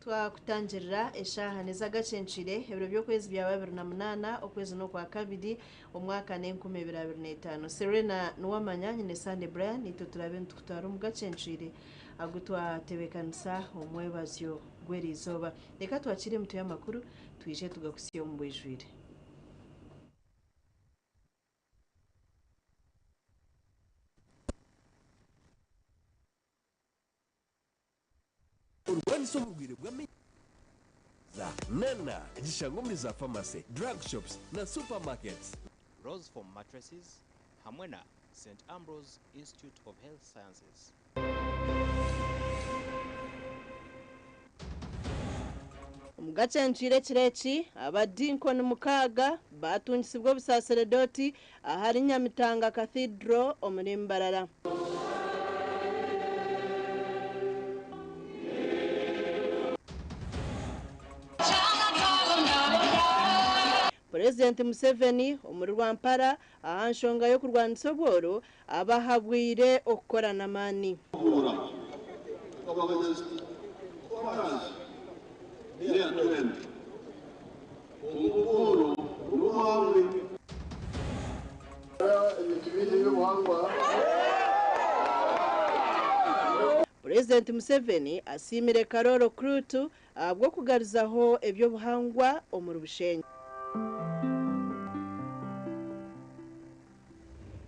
Twakutangirira eshaha nez'agacencire ebiro by'okwezi bya 28 okwezi n'okwa kabiri omwaka n'2025. Serena Nuwamanya nyine Sande Brian ito turabe ntukutwara mu gacencire agutwatebekanisa omwebazyo gwerizoba. Reka twakire mutu y'amakuru twije tugakusiyo mu bwijwire. Nana gishango za pharmacy, drug shops na supermarkets. Rose for mattresses hamwe na St. Ambrose Institute of Health Sciences. Omugacencire kireki abadinkoni mukaga batungisibwa busaseredoti ahari Nyamitanga Cathedral omurimbarara. President Museveni omuri Rwampara ahanshonga yo kurwanisa obworo abahabwire okukorana amani. President Museveni asimire Karoro Krutu abwo kugarizaho ebyo buhangwa omuri Bushenyi.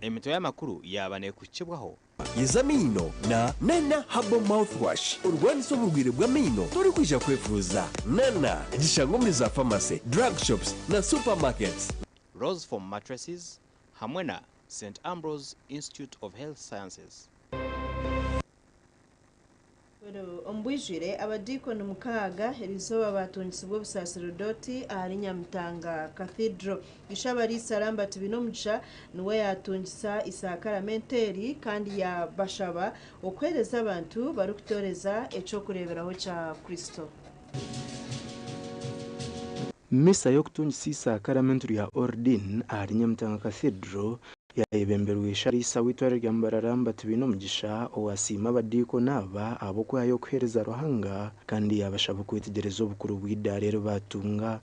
Emito y'amakuru yabane kucibwaho Yezamino na Nana Herbal Mouthwash urwanisa obugwire bw'amino turi kwija kwefuza. Nana gishango za pharmacy, drug shops na supermarkets. Rose for mattresses hamwe na St. Ambrose Institute of Health Sciences. Ombwijire abadikoni mukaga erizoba batungisibwa busaserodoti ahari Nyamitanga Cathedral. Ishabari Saramba tibinomugisha niwe yatungisa isakaramenteri kandi yabashaba okwereza abantu barukutoreza eco kureberaho cha Kristo. Misa yo kutungisa isakaramenteri ya Ordin ahari Nyamitanga Cathedral yayebemberwe sharisa witware ryambararamba tibinomugisha owasima abadiko naba abo kwayo kwereza Ruhanga kandi yabashaba kwitegereza obukuru bw'idare batunga.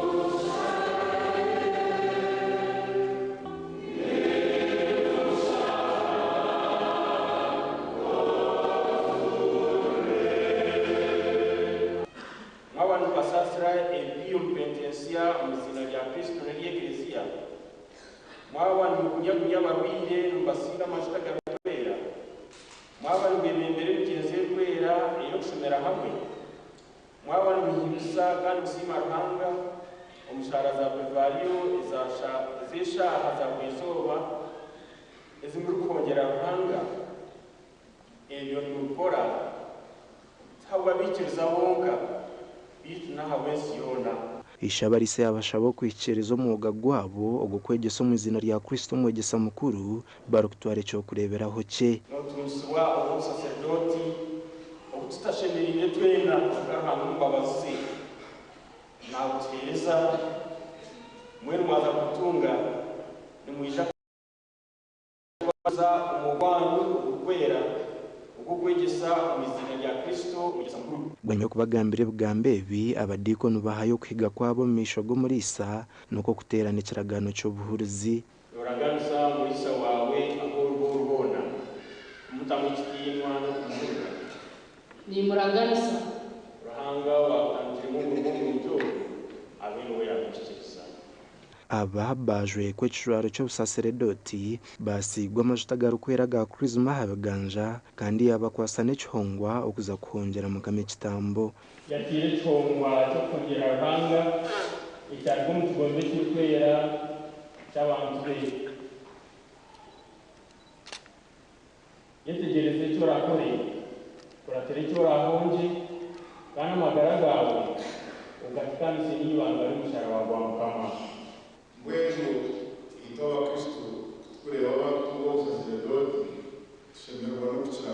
Mwabanu basasira ebiyo penitensia muzina rya Kristo n'eklezia. Mwabanu kujya barwire mbasira amashaka gatwera. Mwabanu bemembere mugenzi kwera iyo kushomera hamwe. Mwabanu bihimisa kandi musima Ruhanga omushara za prevario zesha za kwezoba ezimuru kongera Ruhanga ebyo nukora tabwa bikiriza wonka bitu naha wese yona. Ishabarise abashabo kwicereza omwuga gwabo ogukwegesa mu izina rya Kristo mwegesa mukuru barukutware cyo kureberaho cye. Notunsibwa omusaserdoti obututashemeriye twena tukahantu mbabazi nawutereza mwenu mwaza kutunga nimwija kubaza umugwanyu ukwera ukwegesa mu izina rya Kristo mwegesa mukuru. Bwenye kubagambire bugambe ebi abadikoni bahayo kwiga kwabo misho go murisa nuko kuterana ikiragano cyo buhuruzi. Uraganisa murisa wawe aho rubona mutamukitinwa no kumurika ni muraganisa Ruhanga wakanje mu mubyo abino we yabikiriza. Aba bajwe kwecuraro cyo busaseredoti basigwa amajuta garukwera ga Krisma habaganja kandi yabakwasa n'icihongwa okuza kuhongera mu kame kitambo. Yatire chongwa cyo kongera Ruhanga icyarwo mu kigombe cy'ukwera cy'abantu be. yetegereze icyo urakoreye uratere icyo urahonje kandi amagara gawe ugatandise n'ibanga ry'umusaraba wa Mukama wetu itoa Kristo kureba abantu bose zedoti shemerwa no gukira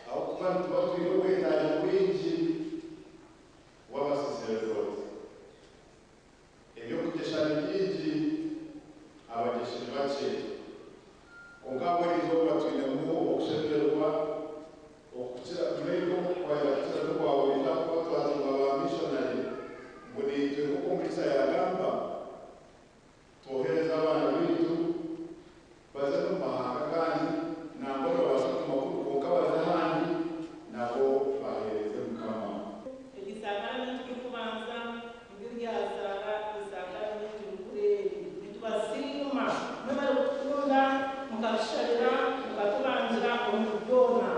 aho kuba twatwiwe wenda kwinji w'abasaserdoti ebyo kugeshana byinji abagesheje bake ongabo izo batwine mu okushemerwa okukira tureko kwayakira no kwawurira ko twatunga ba missionary muri twe ko komisa yagamba tohereza abana bitu baza no mahanga kandi nabo babasha kumakuru konka baza handi nabo bahereze Mukama igisagara cy'ukubanza ngiryazaga isagara cy'ukure nitubasirima n'abari gukunda mukasharira mukatubangira umudona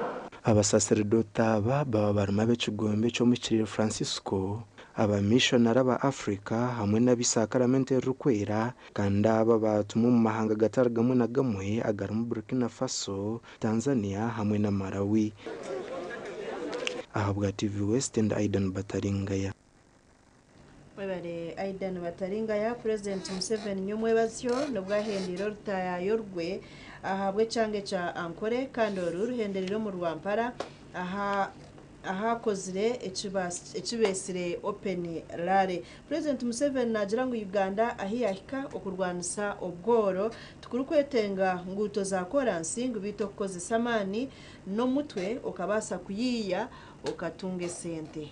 abasaserdota baba barima b'ekigombe cy'omukiriro Francisco abamishonari aba Africa hamwe n'abisakaramento y'urukwera kandi aba batuma mu mahanga gatari gamwe na gamwe agari mu Burkina Faso, Tanzania hamwe na Malawi. Ahabwa TV West and Aidan Bataringaya. Webale Aidan Bataringaya, President Museveni nyumwebasyo nobwahendiro rutaya yorwe ahabwe cange ca Ankore kandi uruhenderero mu Rwampara ahakozire ekibesire open rare. President Museveni nagira ngo Uganda ahiyahika okurwanisa obworo tukuru kwetenga nguto za koransi ngubito kukozesa amani no mutwe okabasa kuyiya okatunge sente.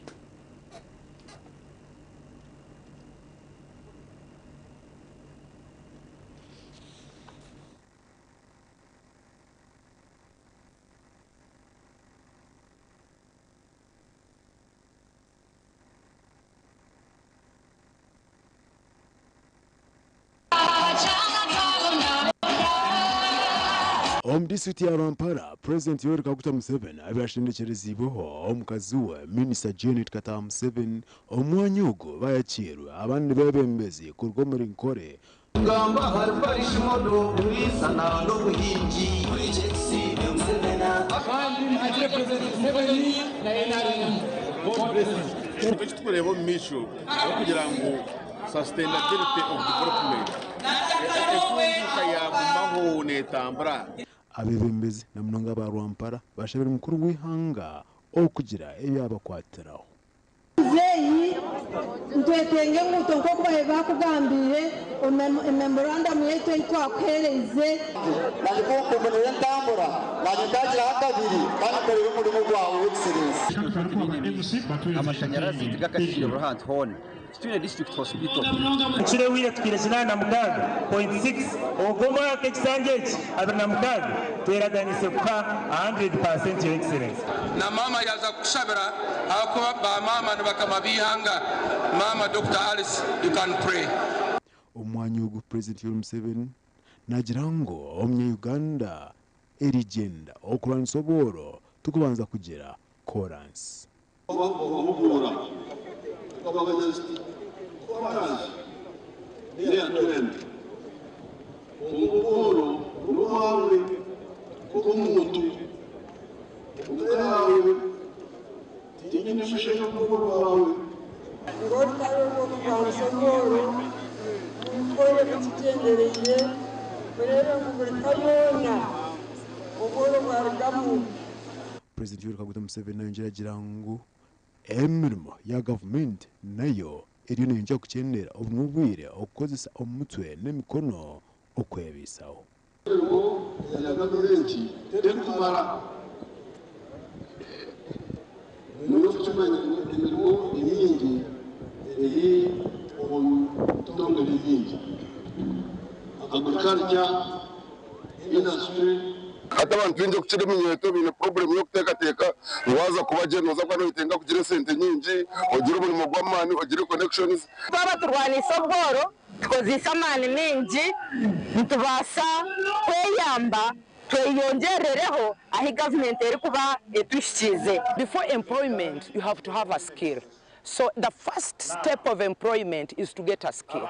Omudisitulikiti ya Rwampara, President Yoweri Kaguta Museveni abirashendekerezibwaho omukazi we Minisita Janet Kataha Museveni omwanya ogwo bayakirwa abandi bebembezi ku rugomero nkore ngamba harbarisha modo ulisana no buhinji kandi agire President Museveni na NRM God bless you. Tukureba mu misho kugira ngo sustainability of development yagumaho netambra abebembezi na munonga ba Rwampara bashabira mukuru w'ihanga okugira eyabakwatiraho zeyi ntwetenge nguto nko kubahe bakugambire memorandum yetu itwakwereze nandiko kumenera ntambura nandagira hakabiri kandi korera umurimo gwawe excellence amashanyarazi gakashije Burhant Hone Student District Hospital. Nchire wiye tukirezina na mugaga 0.6 ogomba yake kisangeji abana mugaga tweraganise kwa 100% your excellence. Na mama yaza kushabira abakuba ba mama bakamabihanga mama Dr. Alice you can pray. Omwanya ugu President Yoweri Museveni nagira ngo omye Uganda erigenda okulwanisa obworo tukubanza kugira chorus. President Yoweri Kaguta Museveni nayo agira ngo emirimo ya government nayo eri nenja kuchendera obumubwire okukozesa omutwe n'emikono okwebisaho ya government tekumara no kutumanya imirimo nyingi eri omutongo nyingi agriculture industry ata abantu binje kucira minyeto bine problem yo kutekateka waza kuba genoza kwa no itenga kugira sente nyingi ogira ubulimo bw'amani ogira connections baba turwanisa obworo tukozisa amani mingi ntubasa kweyamba tweyongerereho ahi government eri kuba etushikize. Before employment you have to have a skill, so the first step of employment is to get a skill.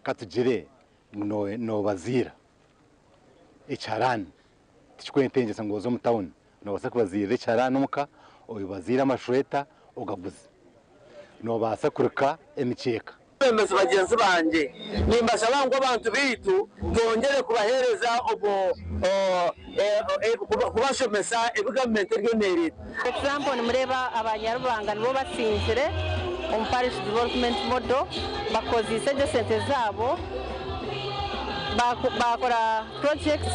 Katugire no bazira icharani tichkwentengesa ngo zo mu town no basa kubazire cyara numuka oyibazira amashweta ugaguza no basa kuruka emiceka bemeza bagenzi banje nimbasha bango abantu bitu bongere kubahereza obo kubashomesa ebigamenti ryonerite example nimureba abanyarwanda nibo basinzire parish development model bakozise de sente zabo bakora projects.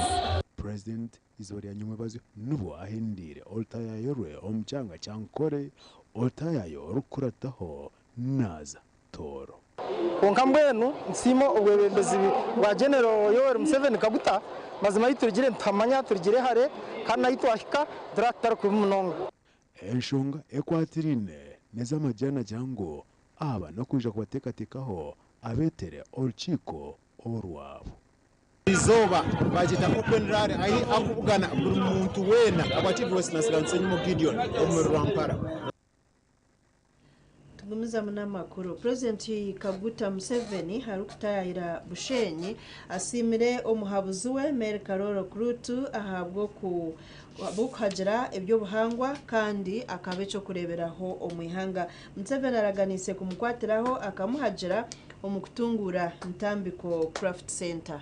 President izori yanyumwe bazi nubo ahindire oltaya yorwe omchanga chankore oltaya yorukurataho naza toro konka mbwenu nsimo ubwebembezi bwa General Yoweri Museveni Kaguta mazima yiturigire ntamanya turigire hare kana yitwahika director ku munonga enshonga ekwatirine neza majana jango aba no kuja kubatekatekaho abetere olchiko orwabo izoba bagita open rally ahi akubugana buri muntu wena abativu wesinasiranse mu Gideon omurwampara. Tugumiza munamakuru President Kaguta Museveni harukutayira Bushenyi asimire omuhabuzi we Mary Karoro Kurutu ahabwo ku bukhajira ebyo buhangwa kandi akabe cyo kureberaho omwihanga. Museveni araganise kumukwatiraho akamuhajira omukutungura ntambiko craft center.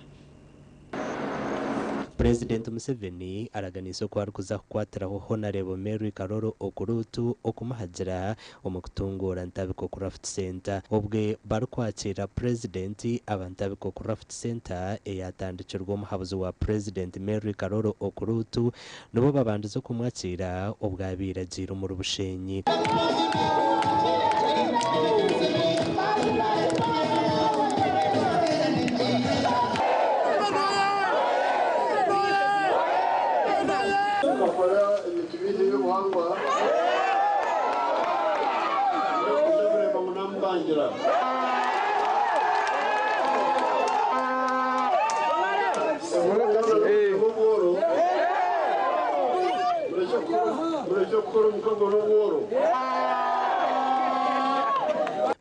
President Museveni araganisa ko arikuza kukwatiraho Honorable Mary Karoro Okurutu okumuhajira omukutungura ntabiko craft center obwe barukwakira President abantabiko craft center eyatandikirwa omuhabuzi wa President Mary Karoro Okurutu nubo babandizo kumwakira obwabiragira mu Bushenyi.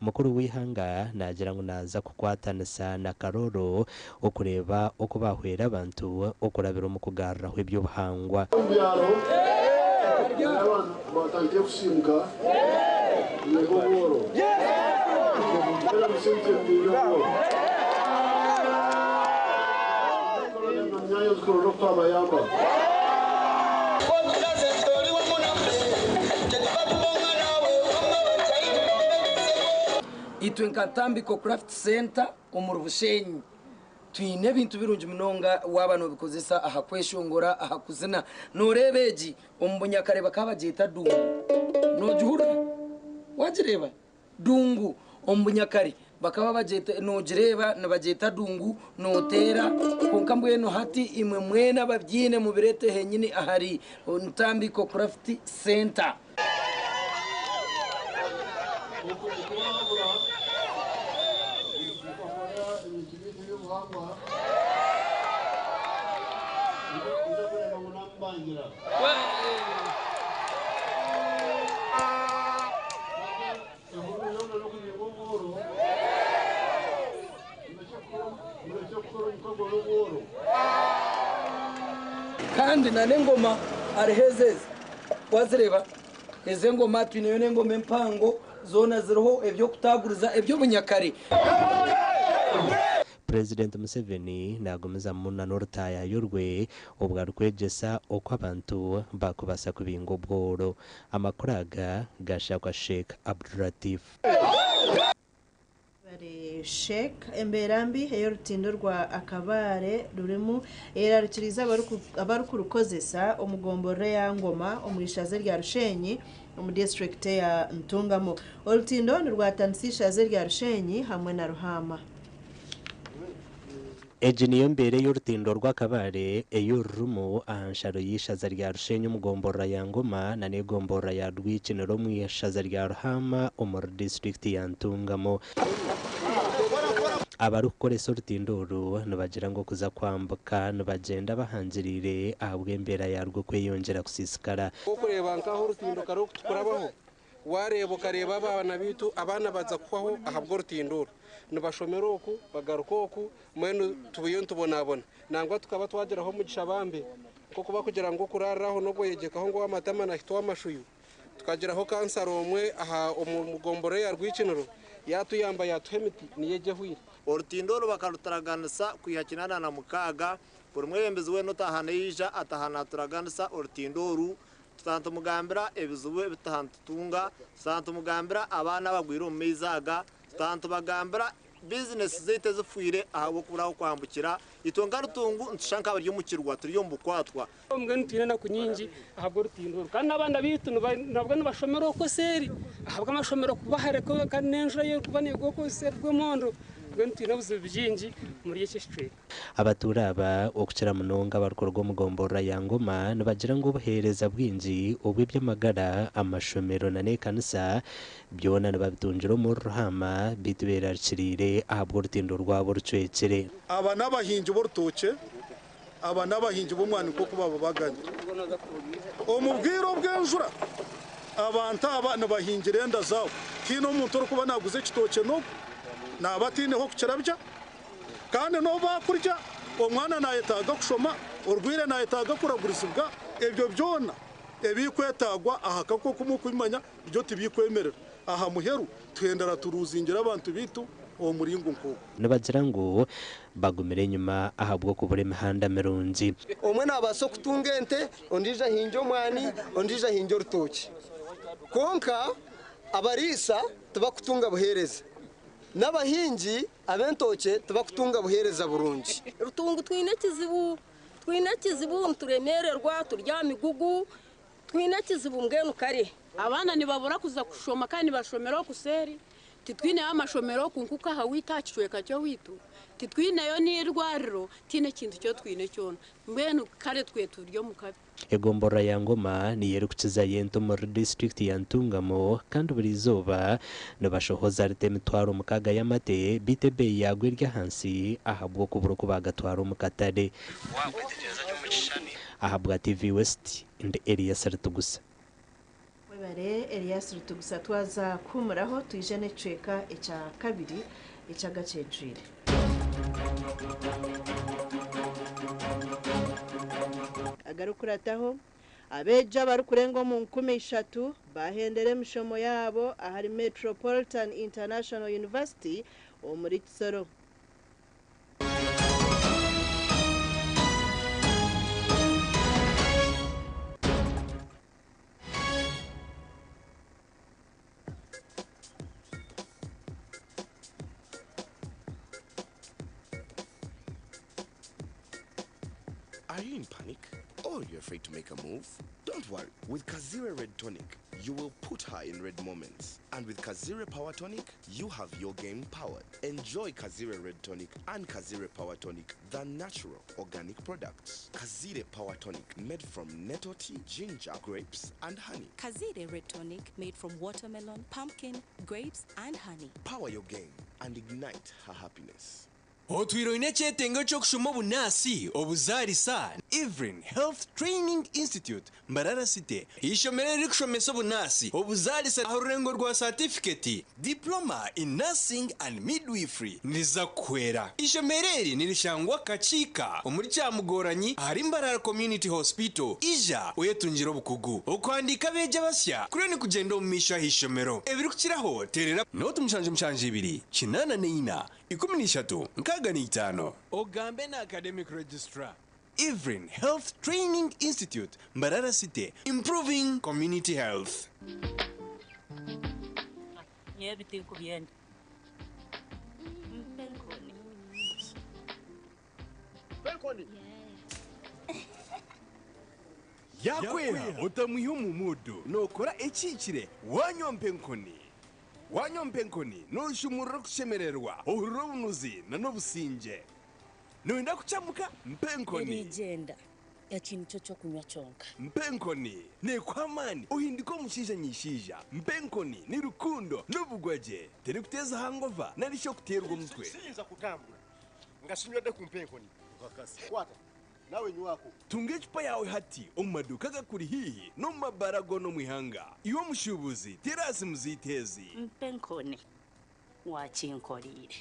Mukuru w'ihanga nagira ngo naza kukwatanisa na Karoro okureba okubahwera abantu okurabira mu kugarraho ibyo buhangwa. Batangiye gusimuka itwe nkatambiko craft center omuru Bushenyi twine ebintu birungi munonga wabano bikozesa ahakweshongora ahakuzina norebeji ombunyakare bakabagita dungu nojihura wajireba dungu ombunyakare bakaba bageta nojireba nabageta dungu notera konka mbweno hati imwe mwena babyine mu birete henyini ahari ntambiko craft center. kandi na nengoma arihezeze wazireba eze ngoma twine nengoma empango zona ziriho ebyo kutaguriza ebyo bunyakare. President Museveni nagomeza muna nortaya yorwe obwarkwegesa okwa abantu bakubasa kubingo bworo amakuraga gashakwa Sheikh Abdulatif Sheikh Emberambi eyorutindo rwa akabare rurimu erarikiriza abarukurukozesa omugombore ya ngoma omurishaze rya Rushenyi mu district ya Ntungamo orutindo rwatansishaze rya Rushenyi hamwe na Ruhama. Eji niyo mbere y'urutindo rw'akabare ey'urumu ahansharo y'ishaza rya Rushenyi umugombora ya ngoma na negombora ya Rwikiniro mu ishaza rya Ruhama umur district ya Ntungamo. Abarukoresa urutindoro nabagira ngo kuza kwambuka nabagenda bahanjirire ahabwembera yarwo kweyongera kusisikara kureba nkaho urutindo karo kurabaho wareba ukareba abana bitu abana baza kwaho ahabwo urutindoro nibashomera oku bagaruka oku mwene tubuyo ntubonabona nangwa tukaba twageraho mu gishabambe ko kuba kugira ngo kuraraho no gwegekaho ngo amatama na hitwa amashuyu tukageraho kansaro omwe aha umugombore ya rwicinuro yatuyamba yatuhemiti niyeje hwire orutindoro bakarutaraganisa kwihakinana na mukaga buri mwembezi we no tahana yija atahana turaganisa orutindoro santo mugambira ebizuwe bitahantutunga santo mugambira abana bagwira mu mizaga santo bagambira business zite zifuire ahabo kuraho kwambukira itonga rutungu nshanka bari mu kirwa turi yo mbukwatwa omwe ntine na kunyingi ahabo rutindoro kandi abana bitu nabwo nabashomero ko seri ahabwa amashomero kubahare ko kanenjura yo kubanego ko seri rw'imondo abaturaba okukira munonga barukorwa mugombora ya ngoma nibagira ngo buhereza bwinji obw'ibyamagara amashomero na nekanisa byona nibabitunjira mu ruhama bitubera kirire ahabwo rutindo rwabo rucwekere aba n'abahinji b'urutoke aba n'abahinji b'umwana ko kuba babaganye omubwiro bw'enjura abantu aba nibahingira enda zawo kino umuntu uri kuba naguze kitoke no nabatine ho kucerabya kandi no bakurya omwana nayetaga kushoma urwire nayetaga kuragurisibwa ebyo byona ebikwetagwa ahakako kumukwimanya byo tibikwemerera aha muheru twendera turuzingira abantu bitu o muringo nko nibagira ngo bagumire nyuma ahabwo kubura imihanda mirungi omwe nabaso kutunga ente ondija hinjo mwani ondija hinjo rutoki konka abarisa tubakutunga buhereza n'abahingi abentoke tubakutunga buhereza burungi rutungu twine kizibu nturemererwa turya migugu twine kizibu mbwenu kare abana nibabura kuza kushoma kandi bashomero kuseri titwine amashomero kunkuka hawita kichweka cyo witu titwine yo nirwariro tine kintu cyo twine cyona mbwenu kare twe turyo mukabi egombora ya ngoma niyeri kukiza yento muri district ya Ntungamo kandi buri zuba nibashohoza ritemitwaro mukaga y'amate bitebe yagwe rya hansi ahabwo kubura kubagatwaro mukatare ahabwa TV West inde area Saratugusa webare Elias Rutugusa twaza kumuraho tuyije neceka eca kabiri eca gacecire agarukurataho abeja barukurengo mu 13 bahendere mishomo yabo ahari Metropolitan International University o muri Kisoro Are you in panic? Or you're afraid to make a move? Don't worry. With Kazire Red Tonic, you will put her in red moments. And with Kazire Power Tonic, you have your game powered. Enjoy Kazire Red Tonic and Kazire Power Tonic, the natural organic products. Kazire Power Tonic, made from nettle tea, ginger, grapes, and honey. Kazire Red Tonic, made from watermelon, pumpkin, grapes, and honey. Power your game and ignite her happiness. Otwiro cyetengo cyo kushoma bunasi obuzarisa Evelyn Health Training Institute Mbarara City ishomere rikushomesa bunasi obuzarisa arurengo rwa certificate diploma in nursing and midwifery niza kwera ishomereri nirishangwa kachika omuri cyamugoranyi hari Mbarara Community Hospital ija oyetungiro bukugu okwandika beje basya kuri ni kugenda umisha hishomero ebiri kukiraho terera notu mshanje ibiri kinana neina 13 5 ogambe na academic registrar Evelyn Health Training Institute Mbarara City improving community health everything kubienda Penkoni yakwera utamuyo mu mudu nokora ekikire wanyompenkoni wanyompenkoni noshumura kushemererwa urubunuzi na nobusinje noenda kuchamuka mpenkoni igenda yakintu cyo kunywa chonka mpenkoni ne kwamani uhindiko mushija nyishija mpenkoni ni rukundo nobugwaje teri kuteza hangova narisho kuterwa umutwe sinza kutambura ngashinywede ku mpenkoni ukakasi kwata nawe nyuwako tunge chupa yawe hati omumaduka gakuri hihi no mabarago no mwihanga iwo mushubuzi terasi muzitezi mpenkoni wakinkorire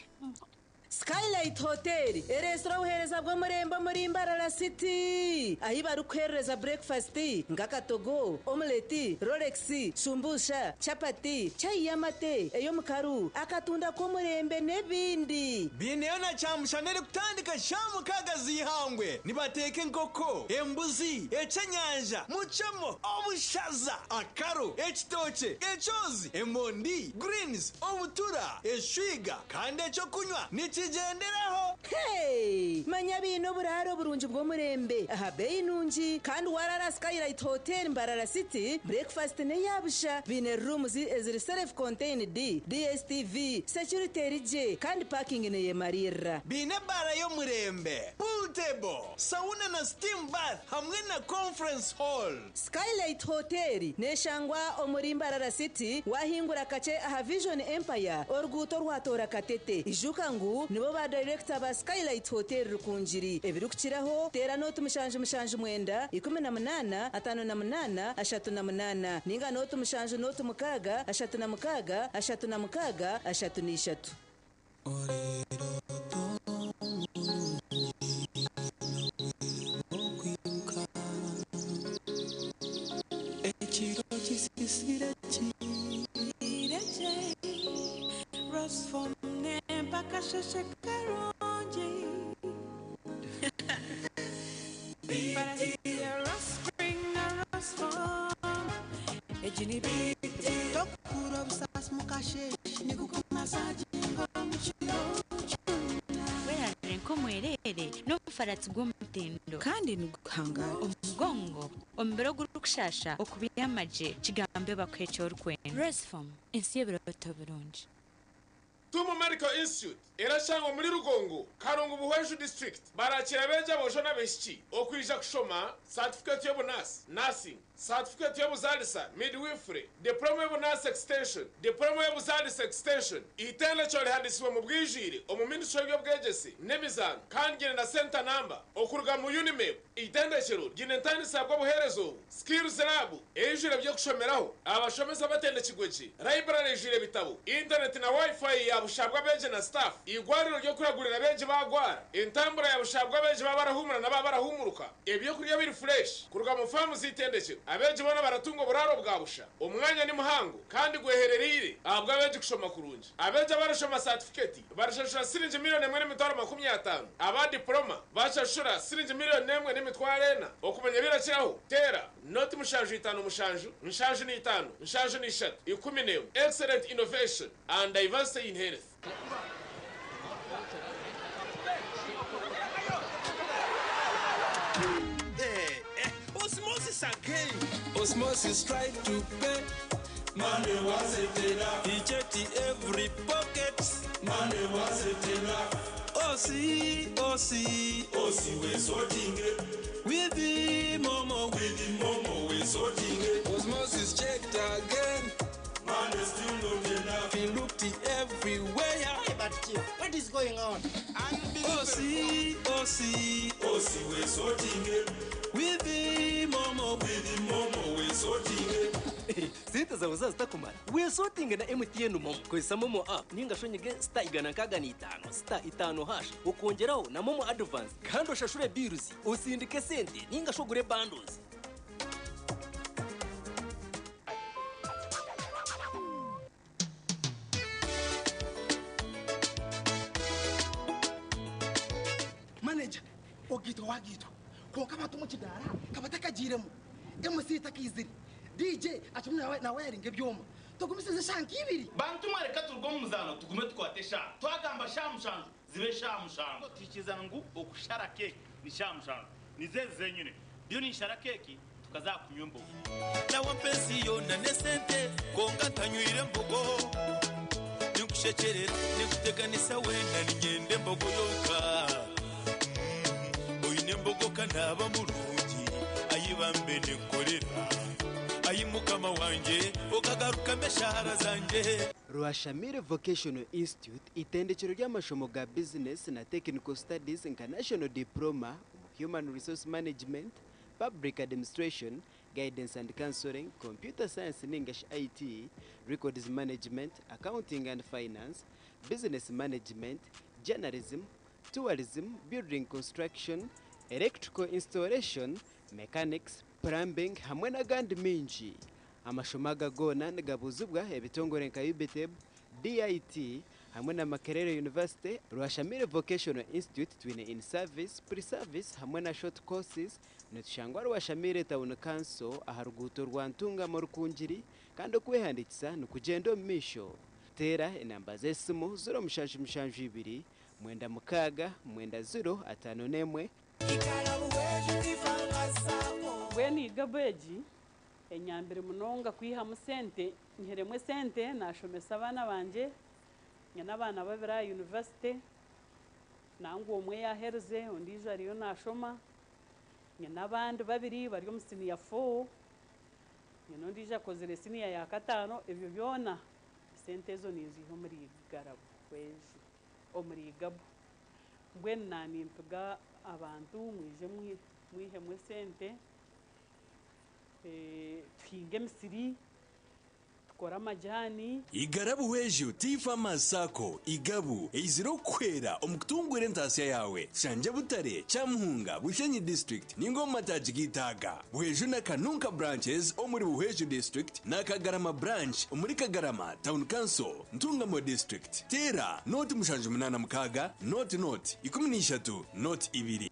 Skylight Hotel erestora uhereza bwo murembo muri Mbarara City ahi barukwereza breakfast ngakatogo omelette Rolex shumbusha chapati chai yamate eyo mukaru akatunda ko murembe nebindi bineyo na cyamushanere kutandika shamu kagazihangwe nibateke nkoko embuzi ecanyanja mucemo obushaza akaro ekitoke echozi emondi greens obutura eshwiga kandi echo kunywa nikigenderaho. Hey manya bino buraro burunji bwo murembe aha beyi nunji kandi warara Skylight Hotel Mbarara City breakfast ne yabusha bine rooms eziri self contained DSTV security rije kandi parking ne yemarira bine bara yo murembe pool table sauna na steam bath hamwe na conference hall. Skylight Hotel neshangwa omuri Mbarara City wahingura kace aha Vision Empire orguto rwatora katete ijuka ngu nibo ba director ba Skylight Hotel rukunjiri ebirukiraho tera notu mushanje mwenda 18 58 38 ninga notu mushanje notu mukaga 36 36 36 Farati bw'umutendo kandi nuguhangara umugongo ombero gurukushasha okubiyamaje kigambe bakwecho rukwe resform insiyebero tobironje Tumu Medical Institute irashangwa muri Rugongo Karongo Buhweshu District barakira beja bojona beshiki okwija kushoma certificate yo bonus nursing certificate yo buzalisa midwifery diploma yo nurse extension diploma yo buzalisa extension itele chole handisiwe mu bwijiri omu ministry yo bwegesi nemizan kandi na center number okuruga mu Unimap itendekero ginentani sabwo buherezo skills lab ejire byo kushomeraho abashomeza batende kigweji library ejire bitabo internet na wifi ya bushabwa beje na staff igwariro ryo kuragurira beje bagwara intambura ya bushabwa beje babarahumura na babarahumuruka ebyo kurya biri fresh kuruga mu famu zitendekero abeje bona baratungo buraro bwa busha umwanya ni muhango kandi gwehererire abwa beje kushoma kurunje abeje barashoma certificate barashashura sirinje miliyoni 1.50 aba diploma bashashura sirinje miliyoni 1.40 okumenya birakiraho tera not mushanju 5 mushanju ni 5 mushanju ni 7 10 excellent innovation and diversity in health. Osmosis again. Osmosis tried to pay. Money wasn't enough. He checked every pocket. Money wasn't enough. Osi we're sorting it. With the momo we're sorting it. Osmosis checked again. Man is still not enough. He looked everywhere. Hey, but what is going on? Osi we're sorting it. With the momo we're sorting it. Sita za uzazi takumara. We're sorting na MTN momo. Kwesa momo app ninga shonyege star igana kaga ni 5 star 5 hash ukongeraho na momo advance kandi ushashure biruzi usindike sente ninga shogure bundles. Manager ogito wagito ko kama tumukidara kabataka jiremu MC takizini DJ atumwe na wiring ebyoma tugumisize shanki ibiri bantu mwareka turwo muzano tugume twatesha twagamba shamushanju zibe shamushanju tikizana ngu okushara keke ni shamushanju nizeze nyine dio ni shara keke tukazakunywa mbogo na wapenzi yona nesente konga tanywire mbogo nikushekerera nikuteganisa wenda ninyende mbogo yoka oyine mbogo kanaba mulungi ayibambe nekorera ayimukama wanje okagaruka meshahara zanje. Rwashamire Vocational Institute itendekero ry'amashomo ga business na technical studies international diploma human resource management public administration guidance and counseling computer science and English IT records management accounting and finance business management journalism, tourism, building construction, electrical installation, mechanics, plumbing hamwe n'agandi mingi. Amashomo agagona nigabuzibwa ebitongore nka UBTEB, DIT hamwe na Makerere University, Rwashamire Vocational Institute twine in service, pre-service hamwe na short courses nitushangwa Rwashamire Town Council aharuguto rwa Ntunga mu Rukungiri kandi okwehandikisa nikugenda omu misho. Tera enamba z'esimu 0772 96 9051. Bweni gabeji enyambire munonga kwihamu sente nheremwe sente nashomesa abana banje nyana abana babiri a university nangu omwe yahereze ondijo ariyo nashoma nyana abandi babiri bari omu senior 4 nyina ondijo akozire senior ya 5 ebyo byona sente ezo niziho muri garabu kweji omuri gabu mbwenu nanimpiga abantu mwije mwihemwe sente tuhinge emisiri tukora amajani igarabu wejo tifa masako igabu eiziro kwera omukutungwire ntasiya yawe shanje butare chamuhunga bushenyi district ningo mataji gitaga wejo na kanunka branches omuri buhejo district na kagarama branch omuri kagarama town council ntungamo district tera noti mushanje munana mukaga noti 13 noti 2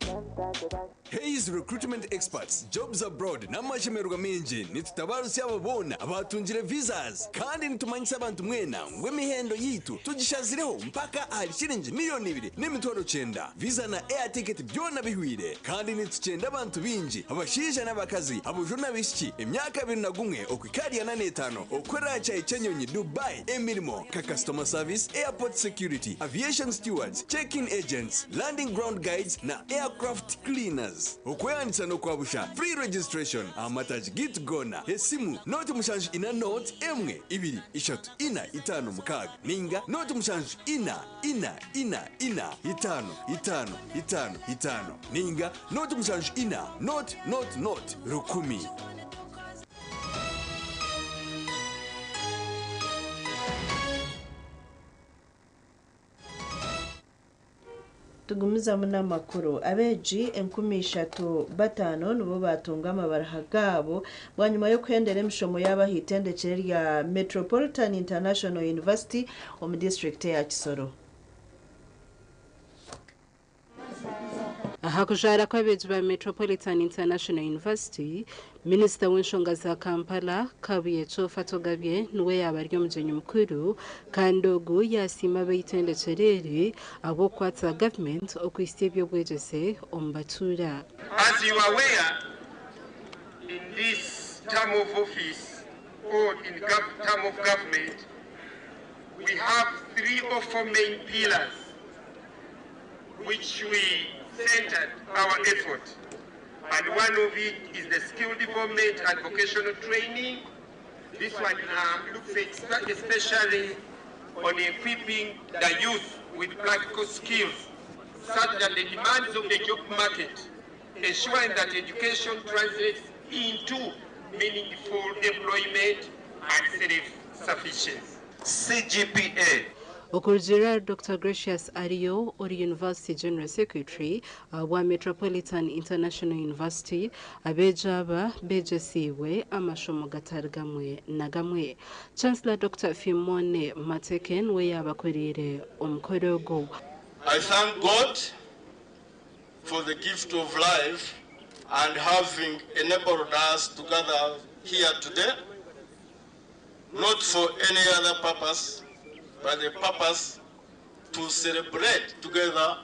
Hayes recruitment experts jobs abroad n'amashemerwa menje nitutabarusi ababona abatungire visas kandi nitumanyisa abantu mwena ngw'emihendo yitu tugishazireho mpaka ahari shilingi miliyoni 2.9 visa na air ticket byona bihwire kandi nitucenda abantu binji abashija n'abakazi abujuna bishiki emyaka 21 okwikariya na 5 okwera cyayi cyenyonyi Dubai emirimo ka customer service airport security aviation stewards check-in agents landing ground guides na aircraft cleaners okweyandisa no kwabusha free registration amataji git gona esimu noti mushanju ina note emwe 2 3 4 5 6 ninga noti mushanju ina 5 ninga noti mushanju ina not rukumi. tugumiza muna makuru abeji 35 nibo batunga amabaraha gabo bwanyuma yo kwendera emishomo y'abahitendekere rya Metropolitan International University omu district ya Kisoro. Ahakujara kw'abeji ba Metropolitan International University, Minister w'enshonga za Kampala Kabuye Fatogabye niwe yabaryo omugenyi mukuru kandi ogu yasima abaitendekere abo kwatsa government okwisya ebyobwegyese omu batura. As you are aware, in this term of office or in term of government, we have 3 or 4 main pillars which we centered our effort, and one of it is the skill development and vocational training. This one looks especially on equipping the youth with practical skills such that the demands of the job market, ensuring that education translates into meaningful employment and self-sufficiency. CGPA. Okurjira Dr. Gracious Ario, or University General Secretary, wa Metropolitan International University, abejaba bejesiwe amashomo gatargamwe nagamwe. Chancellor Dr. Fimone Mateken we yabakorire omukorogo. I thank God for the gift of life and having enabled us to gather here today, not for any other purpose, but the purpose to celebrate together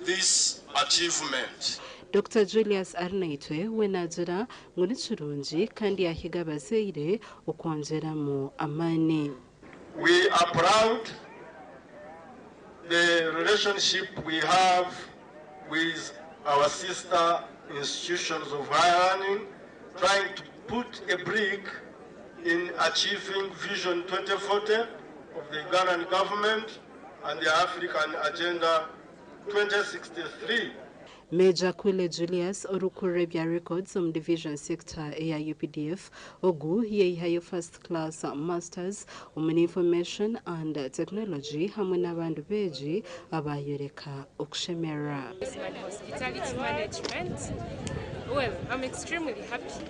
this achievement. Dr. Julius Arnaitwe wenazira nguni chirunji kandi yahiga bazeire okwongeramo amani. We are proud the relationship we have with our sister institutions of higher learning, trying to put a brick in achieving Vision 2040 of the Ugandan government and the African Agenda 2063. Major Kwile Julius orukure bya records mu division sector ya UPDF ogu yeyihaye first class masters mu information and technology hamwe n'abandi beji abayoreka okushemera. Hospitality management. Well, I'm extremely happy,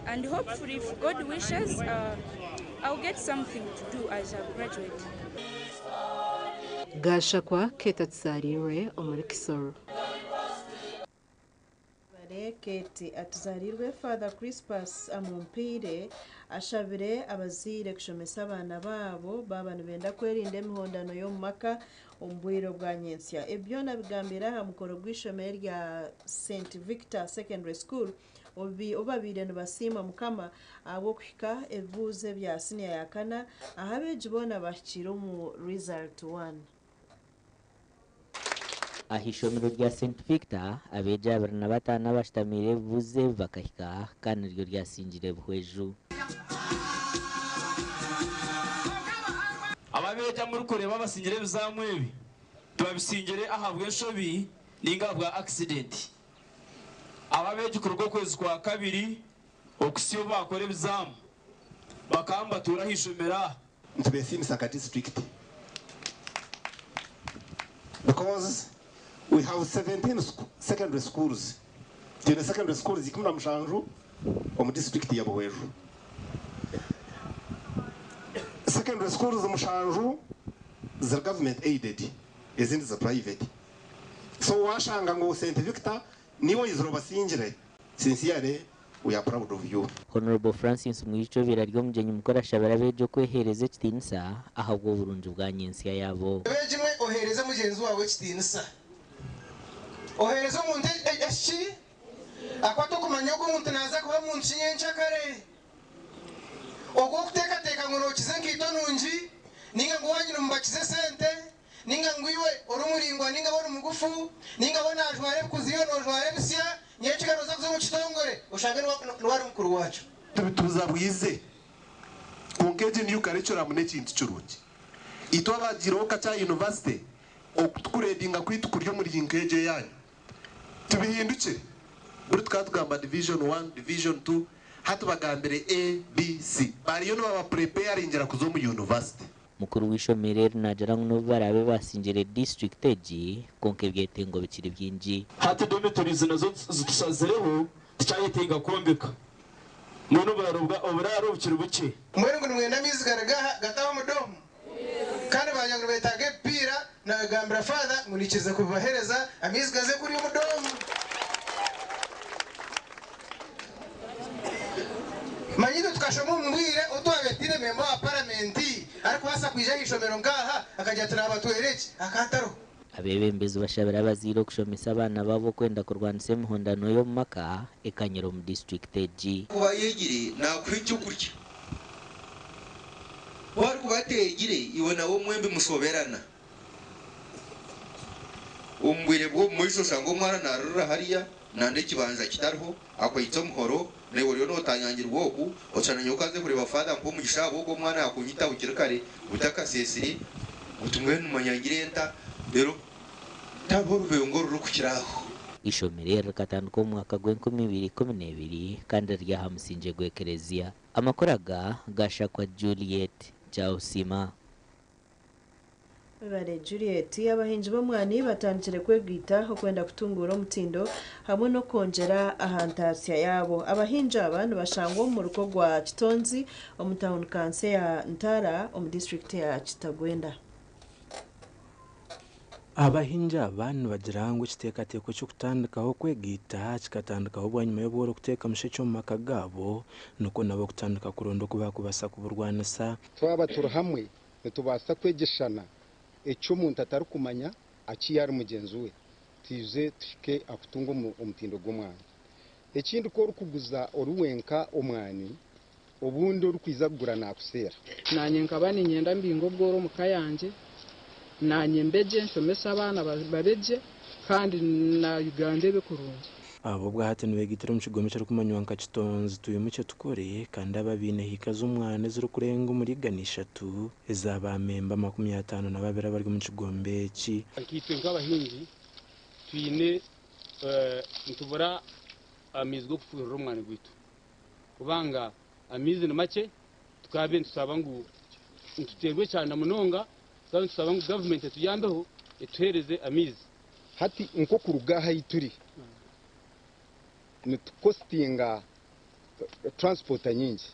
and hopefully, if God wishes, I'll get something to do as a graduate. Gashakwa Ketatsarire Omurikisoro. Keti atuzarirwe Father Crispus amumpire ashabire abazire kushomesa abana babo babana benda kwerinda emihondano yo mumaka ombwiro bwa nyensya ebyo nabigambira ha mukoro gw'ishomero rya St Victor Secondary School obabire nibasima mukama abo kuhika ebibuuzo bya senior ya kana ahabeji bona bashyira mu result 1. ahishomero rya St Victor abeja 25 bashitamire buze bakahika kandi ryo ryasingire buhweju ababeja muri kureba basingire bizamwebi tubabisingire ahabwe nshobi ninga bwa accident ababeja kurugo kwezi kwa kabiri okusiyo bakore bizamu bakamba turahishomera ntubesini Saka district because we have 17 secondary schools. The secondary schools zikimna mshanju omu district ya Buweju. Secondary schools mshanju the government aided, isn't the private. So washanga ngo St Victor niwo izro basingire. Sincerely we are proud of you. Honorable Francis Mwicho biraryo mujenyi mukora shabara bejo kwehereze kitinisa ahabwo burunju bwa nyensya yabo. Bejimwe ohereze mugenzi wawe kitinisa. Ohereza umuntu eshi akwato kumanya ko umuntu naza kuba mu nshinyencha kare ogo kutekateka ngo nokize nkito nungi ninga ngo wanyina mbakize sente ninga ngwiwe orumuringwa ninga bona mugufu ninga bona ajware kuziyo no jware bisya nyekigano zakuze mu kitongore ushange nwari mukuru wacu tubituzabwize kungeje niyo karecura mune kintu cyuruki ito abagiroka cha university okutukuredinga kwitukuryo muri ngeje yanyu tubihinduke buri twatugamba division 1 division 2 hatubagambire A B C bariyo no baba prepare ingera kuzo mu university mukuru w'ishomero najara ngo barabe basingire district eji konke byetengo bikiri byinji hati dormitories nazo zitusazireho cyayetenga kombeka muntu bararubwa oburaro bukiri buke mwere ngo mwenda mizi garagaha gataho mudomo kandi banyagura betage pira na gambira father munikize kubahereza amizi gaze kuri mudomo manyido tukashoma umwire utwabetire member wa parliamenti ariko basa kwija yishomero ngaha akajya tunabatuhereke akataro abebembezi bashabira baziro kushomesa abana babo kwenda kurwanisa emihondano yo mumaka ekanyero mu district eji kuba yegire nakwicyo kurya wari kubategire ibona wo mwembe musoberana umbwire bwo mwisho shango mwara narura hariya nande kibanza kitariho akwitso muhoro newe ryo notanyangirwa oku ocana nyokaze kureba father mpo mu gishabo bwo mwana akunyita ukirikare utakasesiri utumwe numanyangirenta rero taboro beyongoro rukiraho ishomero rikatanduka mu mwaka gw'2012 kandi ryahamusinje gwekerezia amakoraga gashakwa Juliet Chausima Bale Juliet abahinji b'omwani batandikire kwegwita okwenda kutungura omutindo hamwe no konjera ahantasya yabo abahinji abantu bashangwa mu ruko rwa Kitonzi omu town council ya Ntara omu district ya Kitagwenda abahinja abantu bagira ngo kitekateko cyo kutandikaho kwegita kikatandikaho bwanyuma yo bworo kuteka mushecyo mu maka gabo nuko nabo kutandika kurondo kuba kubasa kuburwanisa twaba turahamwe netubasa kwegeshana ecyo umuntu atari kumanya akiyari mugenzi we tize tike akutunga omutindo gw'omwana ekindi ko rukuguza oruwenka omwani obundi orukwiza kugura nakusera nanye nkaba ninyenda mbingo bworo mukayanje nanye mbeje nshomesa abana babeje kandi na Uganda bekurungi abo bwahate nibegitira mu kigome cyo kumanywa nka Kitonzi tuyumuce tukore kandi ababine hika z'umwana ziri kurenga muri ganishatu ezabamemba 52 bari mu kigombe ki akitwe nk'abahinzi twine ntubura amizi go kufuhira umwana gwitu kubanga amizi ni make tukabe tusaba ngo ntuterwe cyane munonga kandi tusaba ngo government tuyambeho etuhereze amizi hati nko kurugaha ituri nitukostinga transport nyingi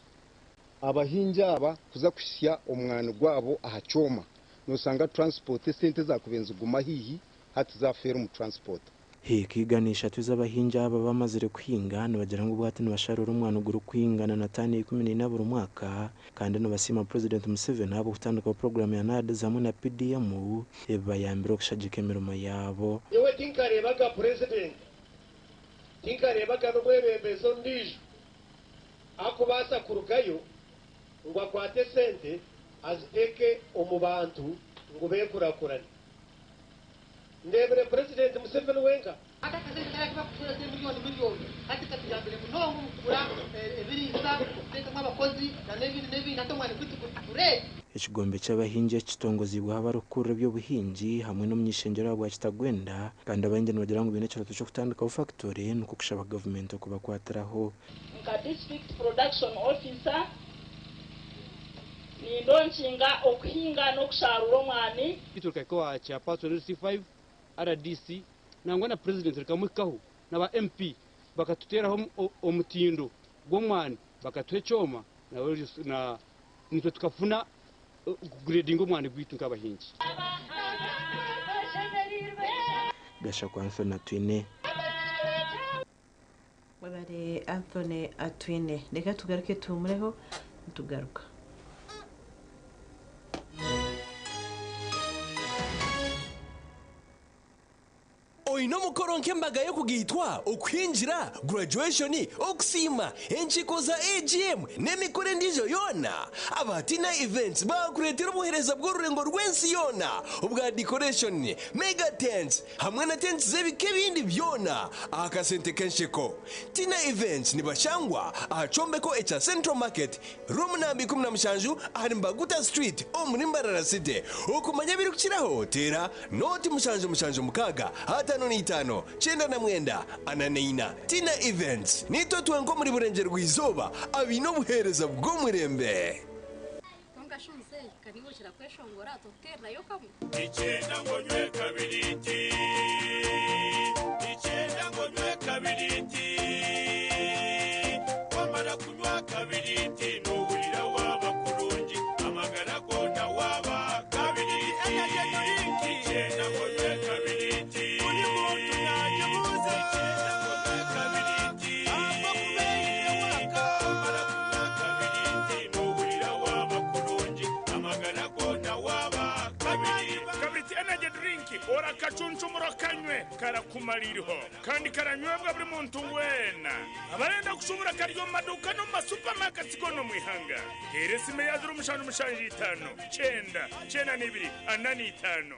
abahinja aba kuza kushya omwana gwabo ahacoma nosanga transport sente zakubenza guma hihi hati zafera mu transport hikiganisha tuzabahinja aba bamazire kuhinga nabagira ngo bwate nibasharura umwana uguru kwingana na tani 14 buri mwaka kandi nabasima President Museveni abo gutandika program ya NAD zamwe na PDM ebayambira kushagika imirimo yabo yewe tinkarebaga president tinkarebaga n'ubwebebezo ndijo ako basa kurugayo ngo akwate sente aziteke omubantu ngo bekurakurane ndebere president Museveni wenga akakazekera kiba kuturete miliyoni ati katujambere munongo mukura ebirisa ndetse nk'abakozi na nebi natomwane kwitukure ekigombe cy'abahinji kitongozibwa abarukura by'obuhinji hamwe n'umunyishengero bwa kitagwenda kandi abahinji bagira ngo bine cyaro cyo kutandika factory nuko kushaba government kubakwatiraho nka district production officer ni ndonshinga okuhinga no kusharura omwani ituruka kwa cha patrol C5 RDC nangwa na president rikamwikaho naba MP bakatuteraho omutindo gw'omwani bakatwechoma na nitwe tukafuna grading omwani gwitu nk'abahinji gasha kwa Anthony Atwine wabare Anthony Atwine reka tugaruke tumureho tugaruka oino mukoronke mbaga yo kugitwa okwinjira graduation okusima enchiko za AGM nemikore ndijo yona abatina events bakuretera obuhereza bw'orurengo rwensi yona obwa decoration mega tents hamwe na tents zebike bindi byona akasente kenshiko tina events nibashangwa ahacombeko echa Central Market room nambi 17 ahari Mbaguta Street omurimbarara city okumanya birukiraho tera noti mushanju mukaga hata no itano chenda na mwenda ananeina tina events nito twenko muri burenge rwizoba abino buhereza bwo murembe ngashunze kaniwo kira kweshongora tokera yo kamwe ichenda ngonywe kabiriti ichenda ngonywe kabiriti wamara kunywa kabiriti n'uburira waba kurungi amagara gona waba kabiriti ichenda ngonywe kabiriti ora kacunchumuro kanywe karakumaliriho kandi karanywebwa buri muntu wena abarenda kushubura karyo maduka no masupermarket gono mwihanga heresime yazuru mushanju itano chenda nibiri anani itano.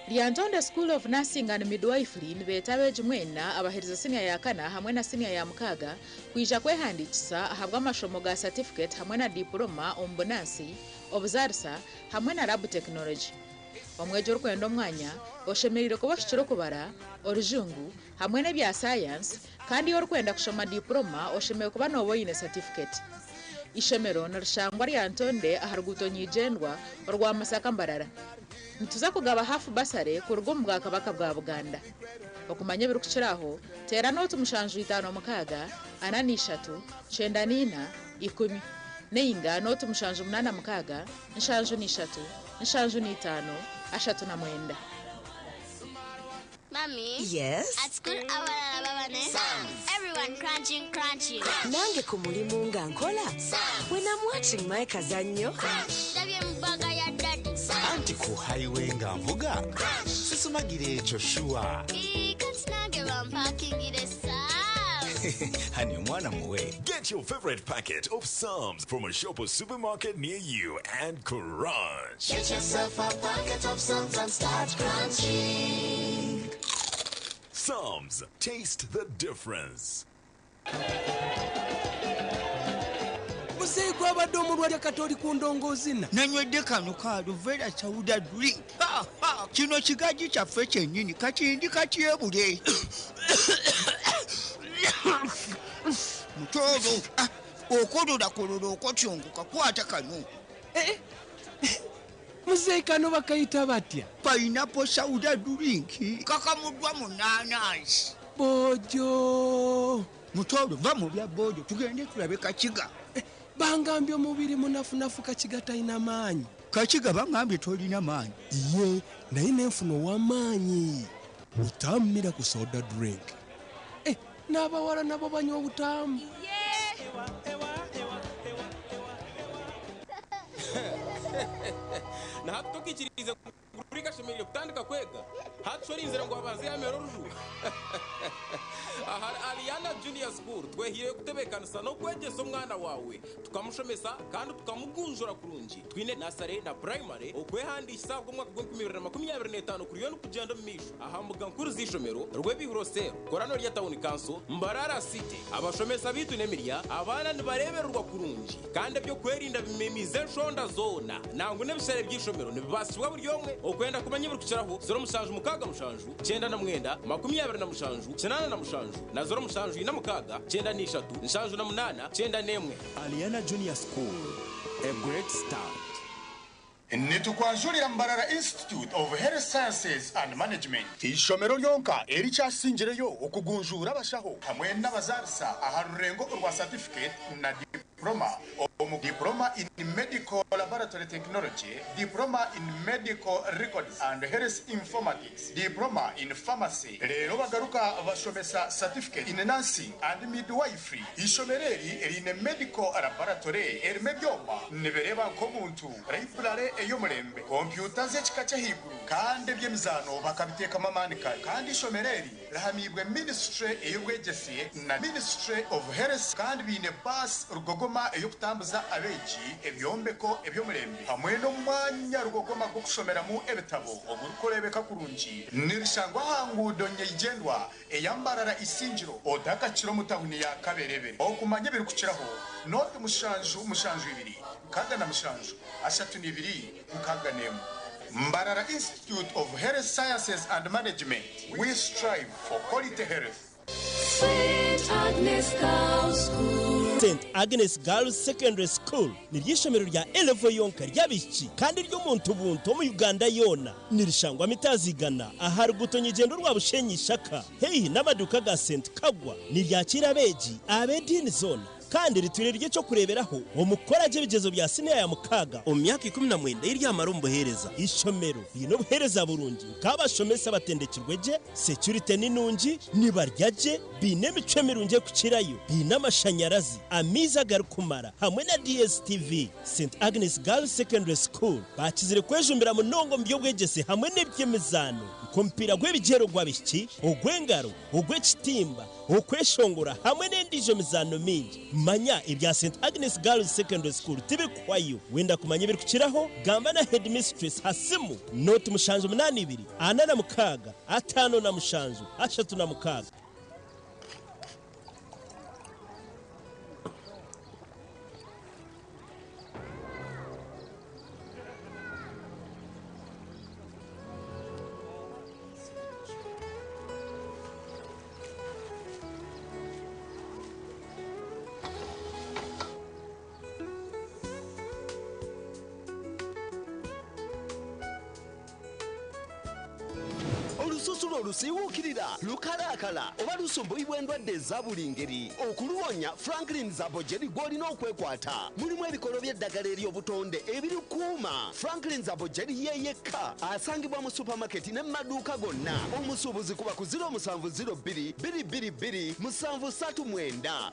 Lyantonde School of Nursing and Midwifery nibetabeje mwena abahereza senior ya kana hamwe na senior ya mukaga kwija kwehandikisa ahabwa amashomo ga certificate hamwe na diploma ombonansi obuzarisa hamwe na lab technology omwejo rukwendo mwanya oshemerire kubashikiro kubara orujungu hamwe ne bya science kandi yorukwenda kushoma diploma oshemeye kuba no boyine certificate ishemero na rushangwa Lyantonde aharuguto nyijendwa orwa Masaka Mbarara nituza kugaba hafu basare ku rugo mbwa kabaka bwa Buganda okumanya birukiraho tera no tumushanju 5 mukaga anani 3 chenda nina 10 neinga no tumushanju 8 mukaga nshanju ni 3 nshanju ni 5 ashatu na mwenda. Mommy? Yes? At school, everyone crunching. Nange ku mulimu nga nkola. When I'm watching my kazanyo. Anti ku highway nga mvuga. Sisumagire ekyo shuwa. Honey, mwana muwe. Get your favorite packet of Psalms from a shop or supermarket near you and crunch. Get yourself a packet of Psalms and start crunching. Psalms, taste the difference. Musegwa wabadde omulwadde katoli ku ndongozina nanywedde kano kaalo vera sauda drink kino kigaji kyaffe kyennyini kakindi katyebule mutolo okolola okotyonguka kwata kano muzeyi kano bakayita batya painapo sauda drink kakamuddwa mu nanansi bojo mutolo va mu bya bojo tugende tulabe kakiga bangambye omubiri munafunafu kakiga talina maanyi kakiga bangambye tolina maanyi ye naye nenfuna ow'amaanyi utammira ku soda drink n'abawala nabo banywa obutamu nahatukikirize kuri gashemerere kutandika kwega hatsorinzira ngo abaze yamero ruju aha Aliana Junior School twehire kutebekanisa no kwegesa umwana wawe tukamushomesa kandi tukamugunjura kurungi twine nasare na primary okwehandisa bwo mwaka 2025 kuriyo no kugenda misho aha mugankuru zishomero rwebihurosero korano rya town council Mbarara City abashomesa bitu nemirya abana nibarebererwa kurungi kandi byo kwerinda bimemize shonda zona nangu nebisere byishomero nibibasibwa buri yomwe okwenda kumanya buri kucaraho 0 mukaga mushanju 9 na mwenda 20 na mushanju 8 na mushanju na 0 mushanju ina mukaga 9 ni 3 mushanju na 8 9 nemwe Aliana Junior School, a great start. Nitukwanjulira Mbarara Institute of Health Sciences and Management ishomero lyonka ericyasingireyo okugunjura abashaho hamwe n'abazarisa aha rurengo rwa certificate na diploma diploma in medical laboratory technology, diploma in medical records and health informatics, diploma in pharmacy. Lero bagaruka bashomesa certificate in nursing and midwifery. Ishomereri erine medical laboratory erimebyoma nibereba ko muntu library eyomurembe computer z'ekikacha higuru kandi byemizano bakabiteka mamanika kandi ishomereri rahamibwe ministry eyobwegesiye na ministry of health kandi bine bus rugogoma eyokutambuza abeji ebyombeko ebyomurembe hamwe no mwanya rugogoma go kushomeramu ebitabo obukorebeka kurungi nirishangwa hangudo nyegendwa eyambarara isinjiro odaka kiro mutahuni ya kaberebe okumanye biri kuciraho note mushanju 2 kaga na mushanju 32 mukaga nemu Mbarara Institute of Health Sciences and Management. We strive for quality health. St. Agnes Girls School. St. Agnes Girls Secondary School ni ryishomero rya Elevo yonka ryabiki kandi ryo muntu buntu mu Uganda yona nirishangwa mitazigana ahari gutonye igendo rwa bushenyi shaka heyi n'amaduka ga St. Kagwa ni ryakira beji abedini zone kandi ritwire cyo kureberaho umukoraje bigezo bya sine ya mukaga omyaka 19 iryamara umbohereza ishomero bino buhereza burungi kabashomesa batendekirweje security ninungi nibaryaje bine mice mirunge kukirayo bine amashanyarazi amiza garukumara hamwe na DSTV. St. Agnes Girls Secondary School bakizire kwejumbira munongo mbyo bwegese hamwe n'ebyemizano kompira gwebigero gwabiki ogwengaro ogwekitimba okweshongora hamwe n'endijo mizano mingi manya ibya St. Agnes Girls Secondary School tibikwayo wenda kumanya biri kukiraho gamba na headmistress hasimu note mushanju 82 anana mukaga atano na mushanju 3 na mukaga. Olususu olusiwukirira lukalakala oba lusumbuibwa endwadde eza buli ngeri okuluwonya Franklin Zabojeri gw'olina okwekwata mulimu ebikolo by'eddagala ery'obutonde ebirikuuma. Franklin Zabojeri ye yekka asangibwa mu supamaketi ne maduuka gonna. Omusuubuzi kuba ku 0702 222 739.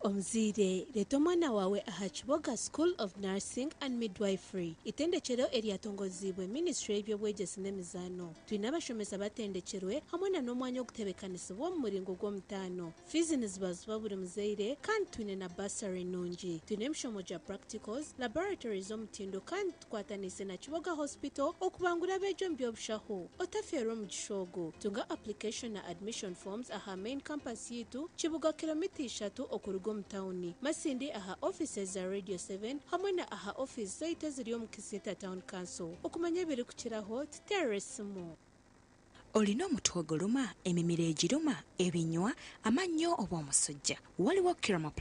Omzire leto mwana wawe aha Kiboga School of Nursing and Midwifery itendekero eryatongozibwe Ministry y'ebyobwegyesi n'emizaano twine abashomesa batendekerwe hamwe na n'omwanya ogutebekanisibwa omu muringo gw'omutaano fees nizibaziba buri muzaire kandi twine na bursary nungi twine emishomo gya practicals laboratories omutindo kandi tukwatanise na Kiboga Hospital okubangura abeegi omu by'obushaho otafeerwa omu gishogo tunga application na admission forms aha main campus yitu Kibuga kilomita 3 okuruga Towni masindi aha offices za Radio 7 hamwe na aha office zaite ziri omu Kisita Town Council okumanya biri kukiraho terrorism olina omutwe oguluma emimiro egiruma ebinywa amannyo oba omusujja waliwo Kiramo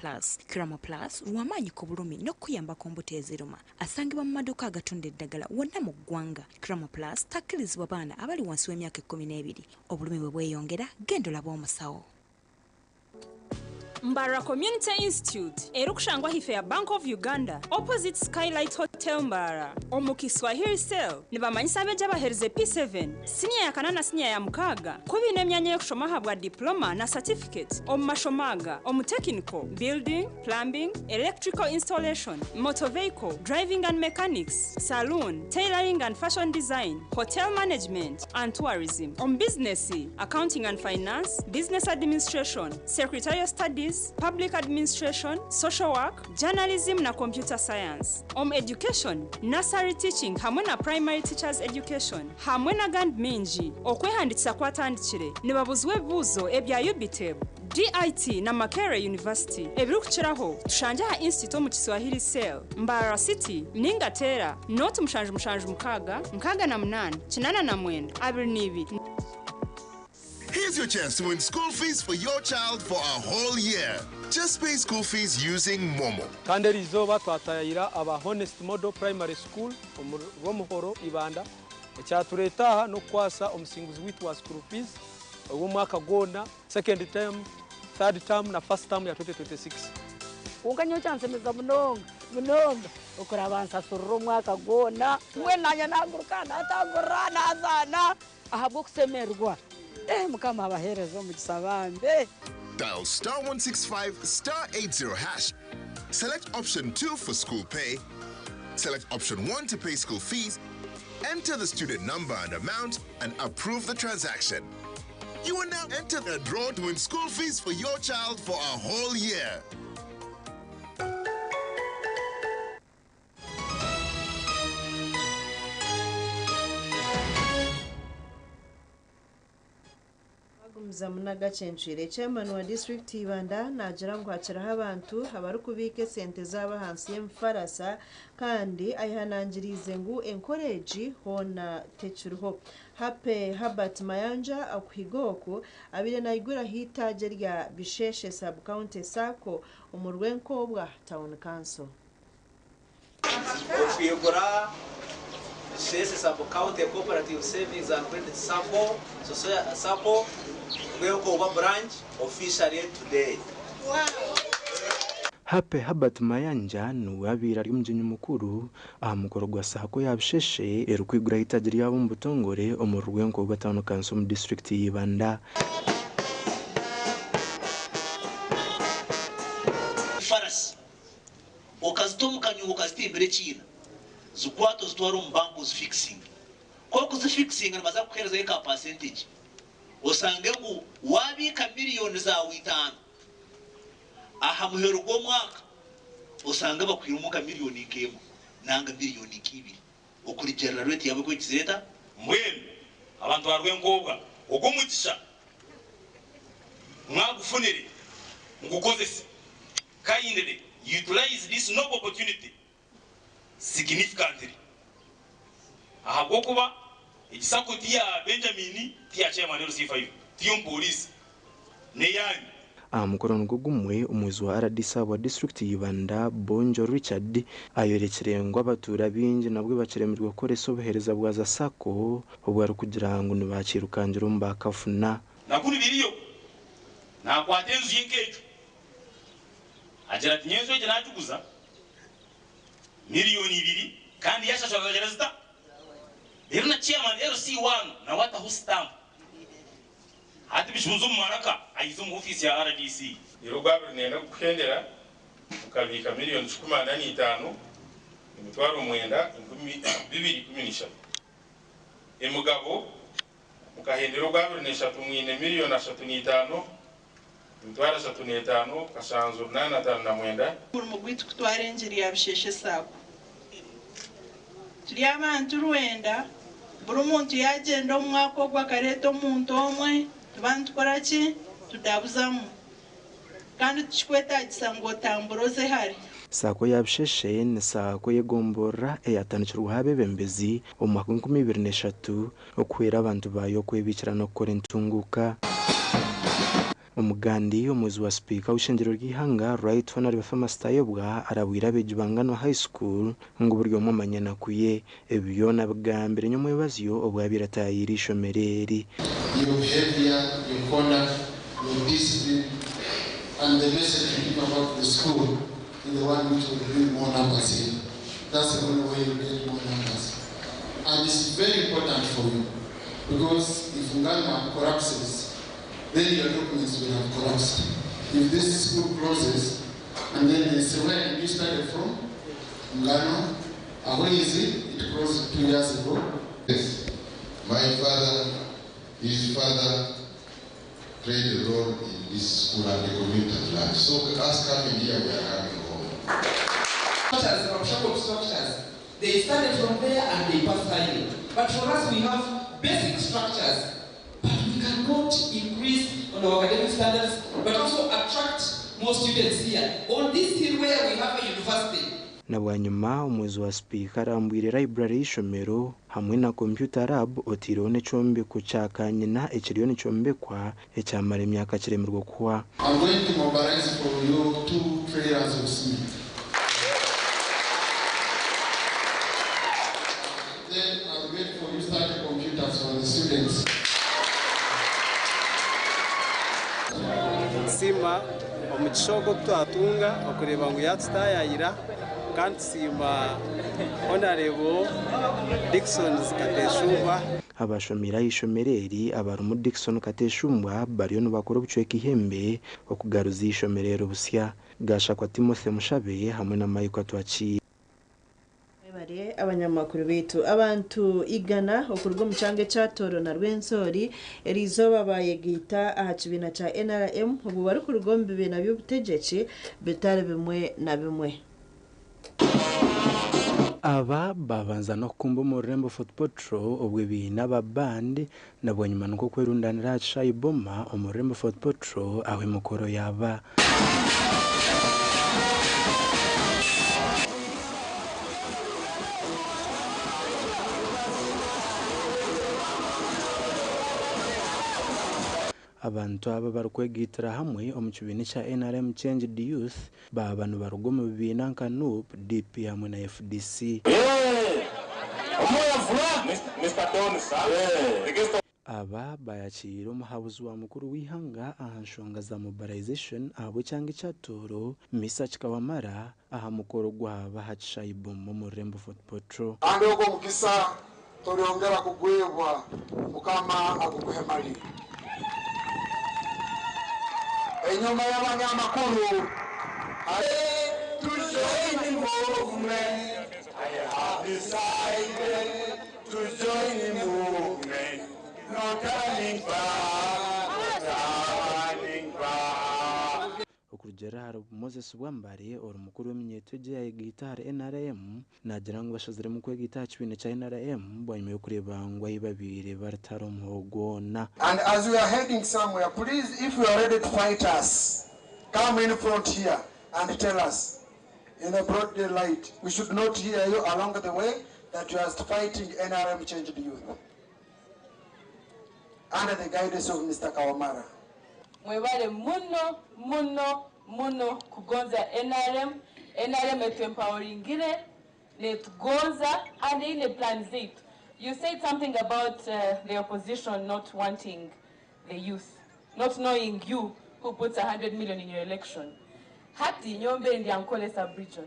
Plus lw'amaanyi ku bulumi n'okuyamba ku mbuto eziruma asangibwa mu maduuka agatunda eddagala wonna mu ggwanga Kiramo Plus takkirizibwa baana abali wansi w'emyaka 12 obulumi bwe bweyongera genda olabe omusawo. Mbara Community Institute erukushangwa hife ya Bank of Uganda opposite Skylight Hotel Mbara omu Kiswahili Cell nibamanyisa abeja bahereze P7 senior ya kanana senior ya mukaga kubina emyanya y'okushoma habwa diploma na certificate omu mashomaga omu technical building plumbing electrical installation motor vehicle driving and mechanics saloon tailoring and fashion design hotel management and tourism omu business accounting and finance business administration secretarial studies public administration, social work, journalism na computer science. Education, nursery teaching hamwe na primary teachers education. Hamwe na gand minji, okwehandikisa kwatandikire. Nibabuzwe buzo ebya UBTEB, DIT na Makerere University. Ebirukukiraho tushanja ha Institute mu Kiswahili Cell, Mbara City, Ningatera, not mushanju mukaga na munana, kinana na mwenda, abirinibi. Here's your chance to win school fees for your child for a whole year. Just pay school fees using Momo. Kanderi izoba twatayira aba Honest Model Primary School Romuhoro Ibanda. Ekyatuleta no kwasa omusinguzi witu wa school fees omwaka gona second term, third term na first term ya 2026. Unganyo chance meza munonga ukurabansa sururu mwaka gona mwenanya nagurukana atagorana azana ahabwo kusemerwa mukama abaherezo mu gisabambe. Dial *165 *80 hash. Select option 2 for school pay. Select option 1 to pay school fees. Enter the student number and amount and approve the transaction. You will now enter the draw to win school fees for your child for a whole year. Muzamuna AGACENCWIRE chairman wa district Ibanda nagira ngo hakiraho abantu abari kubika sente zaba hansi y'emfarasa kandi ayihanangirize ngo encourage hona tekiriho hape Herbert Mayanja akuhigoko abire naigura hitaje rya Bisheshe sub county sako umurwenkobwa town council okuyogora Bisheshe sub county cooperative savings and credit sako sako Welcome branch officially today. Wow. Hape Herbert Mayanja nuwabira ari mujinyi mukuru amukoro gwa sako ya Bisheshe erukwigura hitaje yabo mbutongore omurwenko gatano kanso mu district y'Ibanda. Faras okazitomukanyo okazitimbere china zukwato zitwaro mbango fixing koko fixing namaza kuhereza eka percentage osange ngo wabika miliyoni za 5 aha muhero go mwaka osange bakwirumuka miliyoni kemo nanga miliyoni 2 okuri general rate yawe ko kizeta mwene abantu barwenkobwa ogumugisha mwagufunire ngukozese kindly utilize this noble opportunity significantly aha go kuba igisakoti ya Benjamin tia chairman LC5 tiyo police ne yani amukoro gumwe umuzi wa RDC wa district y'Ibanda Bonjo Richard ayorekere ngo abatura bingi nabwo baceremerwa ko sobohereza bwaza sako ubwo kugira ngo nibakirukangiro mbakafuna nakuni biriyo nakwatenzu yinkejo ajira tinyezo je natuguza miliyoni 2 kandi yashashwa gereza Irna chairman LC1 na wata hu stamp. Hadi bishuzo mu maraka ayizo mu office ya RDC rero gwabirnenda kukendera ukabika miliyoni 15 imitwaro mwenda 2016 emugabo mukahendero gwabirnesha tumwine miliyoni 35 imitwaro 35 kasanzo 85 mu gwitu kutwarengeri yabisheshe sako turi abantu rwenda buri umuntu yagenda umwaka gw'akareto umuntu omwe tubantu koraki tudabuzamu kandi tukikwetagisa ngo tamburoze hari sako yabisheshe ni sako yegombora eyatanukirwa habebembezi omwaka 2023 okwera abantu bayo kwebikira no gukora entunguka omugandi omuzi wa speaker w'ishengero ry'ihanga Right Honorable Famous Tayobwa arabwira abejibangano high school ngo buryo mumanya nakuye ebyona bwambere nyo mwebaziyo obwabira tayirisho mereri your behavior, your conduct, your discipline, and the message you give about the school is the one which will bring more numbers in. That's the only way you get more numbers. And it's very important for you because if Ngano collapses, then your documents will have collapsed. If this school closes, and then they say, where did you started from? Ngano, where is it? It closed 2 years ago. Yes. My father, his father played a role in this school and the community at large. So us coming here, we are coming home. Structures, they started from there and they passed here. But for us, we have basic structures, but we cannot increase on our academic standards, but also attract more students here. On this hill where we have a university. na bwanyuma umuzi wa speaker arambwira library y'ishomero hamwe na computer lab otirone chombe kucakanye na ekiriyoni chombe kwa ecyamara imyaka kiremerwa kwa. I'm going to mobilize for you 2 trailers of cement. Then I'll wait for you to start the computers for the students. Sima omugishogo twatunga okureba ngo yatutayayira kandi simba Honorable Dickson Kateshumba abashomira ishomereri abarumu Dickson Kateshumba bariyo nubakora bucweka ihembe okugaruza ishomerero busya gashakwa Timothy Mushabe hamwe na Michael Twachi abanyamakuru bitu abantu igana okurwa mucange cyatoro na Rwensori erizo babaye gita ahakibina cha NRM ubu bari ku rugombe bina by'ubutegeki betare bimwe na bimwe. aba babanza no kumba mu Rembo Football Patrol obwe bina ba band nabwo nyuma nuko kwerundanira Shaiboma mu Rembo Football Patrol aho mukoro yaba abantu aba barukwegitira hamwe omukibini cha NRM Change the Youth babantu barugoma bibina nka NUP DP hamwe na FDC aba bayakira umuhabuzi wa mukuru w'ihanga ahanshonga za mobilization abo cyangwa icyatoro misa kikabamara aha mukoro gwaba hacishayibombo mu Rembo Football Patrol andi uko mukisa toriongera kugwebwa mukama akuguhemali enyuma y'abanyamakuru to join the movement. I have decided to join the movement. No turning back, no turning back. okurugera hari Moses Bwambariye ori mukuru w'imyeto ya gitare NRM nagira ngo bashazire mu kwegita kibine cha NRM bwanyuma yo kureba ngo ayibabire barataro muhogona. And as we are heading somewhere, please, if you are ready to fight us, come in front here and tell us in the broad daylight. We should not hear you along the way that you are fighting NRM Change the Youth under the guidance of Mr. Kawamara. Mwebale muno kugonza NRM etuempoweringire netugonza and in the plan Z. You said something about the opposition not wanting the youth, not knowing you who puts 100 million in your election. Hati nyombe ndi ankole sub-region.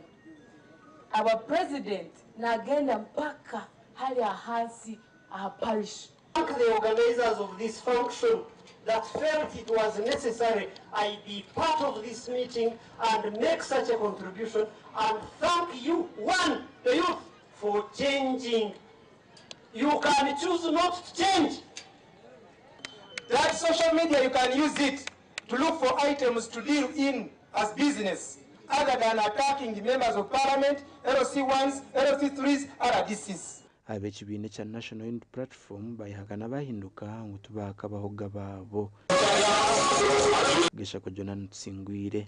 Our president nagenda mpaka hali ya hansi parish. The organizers of this function that felt it was necessary I be part of this meeting and make such a contribution, and thank you, the youth, for changing. You can choose not to change. That social media, you can use it to look for items to deal in as business, other than attacking the members of parliament, LC1s, LC3s, RDCs. ab'ekibiina kya National Unity Platform bayihakana bahinduka ngu tubaaka bahoga baabo. Gesha ko Jonan Singwire.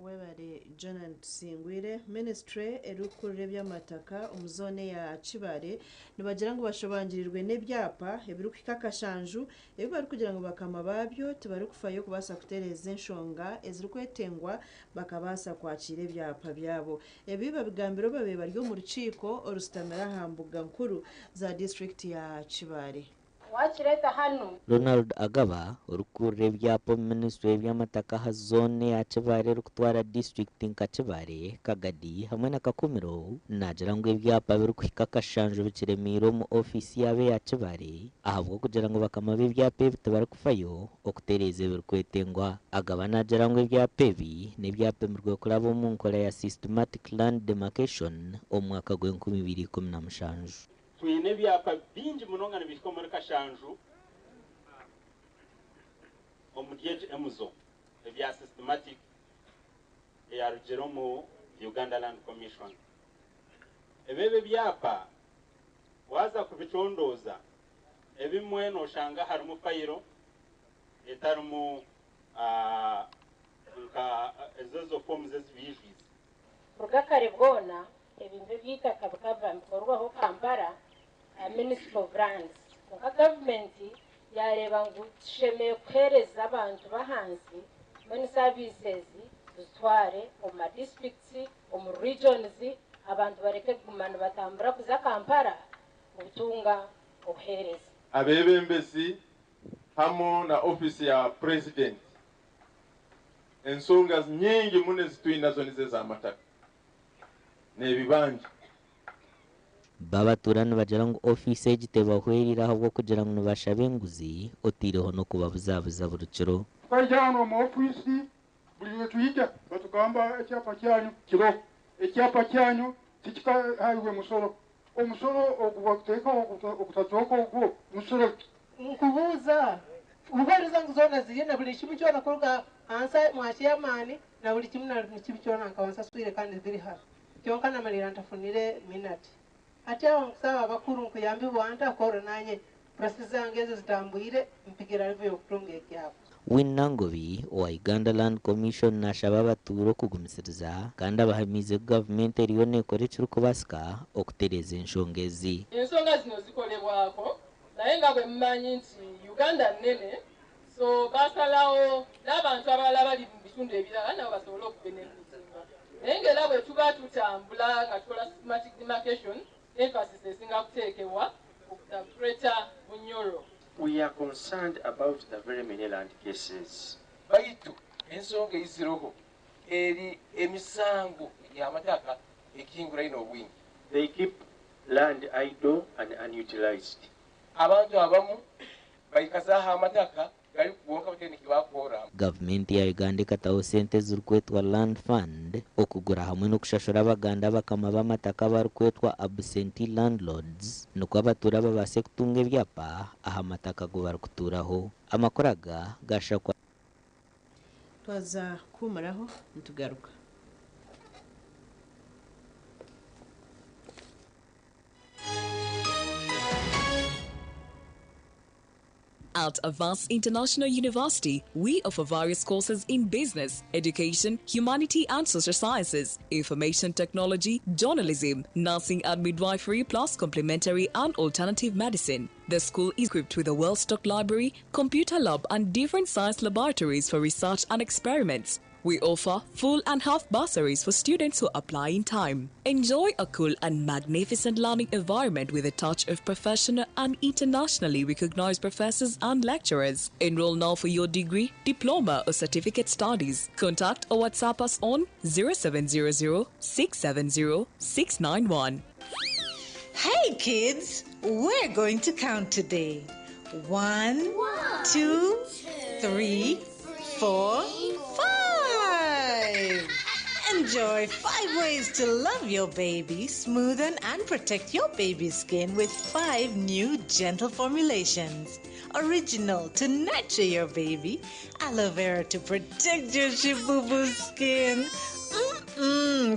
Webale Jonan Singwire. Ministry erukurire by'amataka omuzone ya Kibale nibagira ngo bashobangirirwe n'ebyapa ebirukika kashanju ebari kugira ngo bakama babyo tibari kufayo kubasa kutereza enshonga ezirikwetengwa bakabasa kwakira ebyapa byabo. Ebiba bigambiro babe bari mu rukiko orusitamira hambuga nkuru za district ya Kibale. Wachireta hano Ronald Agaba urukurire byapa Ministry by'amataka ha zone ya Kibale rukutwara district nka Kibale Kagadi hamwe na Kakumiro nagira ngo ibyapa birukwika kashanju bikiremiro mu ofisi yabe ya Kibale ahabwo kugira ngo bakama ibyapa bitabara kufayo okutereze birukwetengwa. Agaba nagira ngo ibyapa bi n'ibyapa mirwe kurabo mu nkola ya systematic land demarcation omwaka gwe 2017. Twine ebyapa bingi munonga nibishika muri kashanju omudyeje emuzo ebya systematic eyarugero mu Uganda Land Commission. Ebebe byapa waza kubicondoza ebimwe noshanga harimu fayiro etarimu nka ezo forms ezibijwize rugakare bwona ebintu byitaka bikava bikorwaho Kampala Ministry of Lands. Nka government yareba ngo shemeye kuhereza abantu bahansi muri services zitware mu districts mu regions abantu bareke gumana batambura kuza Kampala ubutunga obuhereza abebembezi hamo na office ya president ensonga nyingi mune zitwinazo nize za mataka nebibanje babaturana bagira ngo office egiteba hwerira ahubwo kugira ngo bashabe nguzi otireho no kubabuzabuza burukiro twajyana mu office buri tuyijya batugamba icyapa cyanyu kiro icyapa cyanyu tikikahawe musoro omusoro ogubakuteka okutatoka ogwo musoro nkubuza ubariza nguzona ziyena buli kimu cyona kuruga ansa mwachiyamani na buli kimu na kimu cyona nkawansa swire kandi ziri hafi kyonka namalira ntafunire minati ati aho nkusaba bakuru nkuyambi bwanda koro nanye process zange zitambwire mpigira review yokutunga ekyapa. Winangobi wa Uganda Land Commission nashaba abaturo kugumisiriza kandi abahamize government eriyo nekore kirukubasika okutereza enshongezi. Ensonga zino zikolebwako naye nga bwe mmanyi nti Uganda nene so basalawo n'abantu abalala bali mu bitundu ebirala nabo basobola okubenefitinga. Naye ng'era bwe tuba tutambula nga tukola systematic demarcation emphasis esinga kuteekebwa okutabuleta bunyoro. We are concerned about the very many land cases. Baitu ensonga eziroho eri emisango y'amataka ekingura ino obwingi. They keep land idle and unutilized. Abantu abamu bayikazaho amataka gali kugonka buteniki bakora. Government ya Uganda kataho sente z'urukwetwa land fund okugura hamwe no kushashura abaganda bakama b'amataka barukwetwa absentee landlords nuko abatura babase kutunga ebyapa aha amataka go barukuturaho amakoraga gashakwa twaza kumaraho ntugaruka. At Avance International University, we offer various courses in business, education, humanity and social sciences, information technology, journalism, nursing and midwifery, plus complementary and alternative medicine. The school is equipped with a well-stocked library, computer lab and different science laboratories for research and experiments. We offer full and half bursaries for students who apply in time. Enjoy a cool and magnificent learning environment with a touch of professional and internationally recognized professors and lecturers. Enroll now for your degree, diploma or certificate studies. Contact or WhatsApp us on 0700 670 691. Hey kids, we're going to count today. 1, 2, 3, 4, 5. Enjoy 5 ways to love your baby, smoothen and protect your baby's skin with 5 new gentle formulations. Original to nurture your baby, aloe vera to protect your shibubu skin,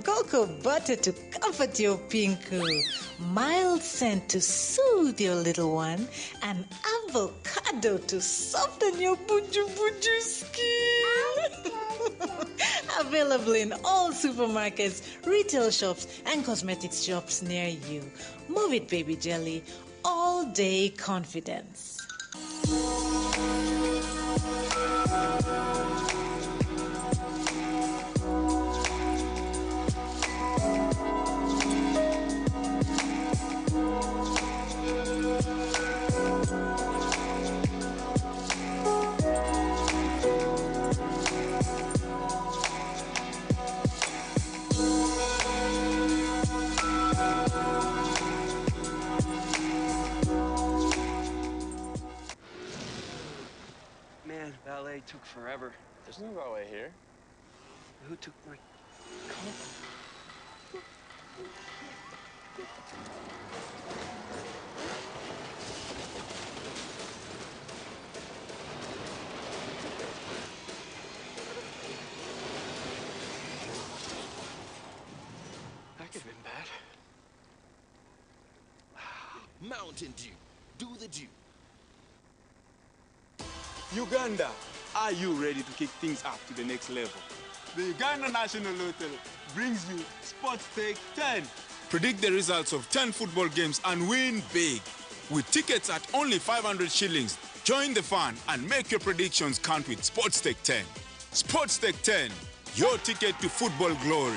cocoa butter to comfort your pinku, mild scent to soothe your little one, and avocado to soften your buju skin. Available in all supermarkets, retail shops, and cosmetics shops near you. Move it, baby jelly. All day confidence. Man, ballet took forever. There's no ballet here. Who took my coat? That could have been bad. Mountain Dew. Do the Dew. Uganda, are you ready to kick things up to the next level? The Uganda National Lottery brings you Sports Take 10. Predict the results of 10 football games and win big. With tickets at only 500 shillings, join the fun and make your predictions count with Sports Take 10. Sports Take 10, your ticket to football glory.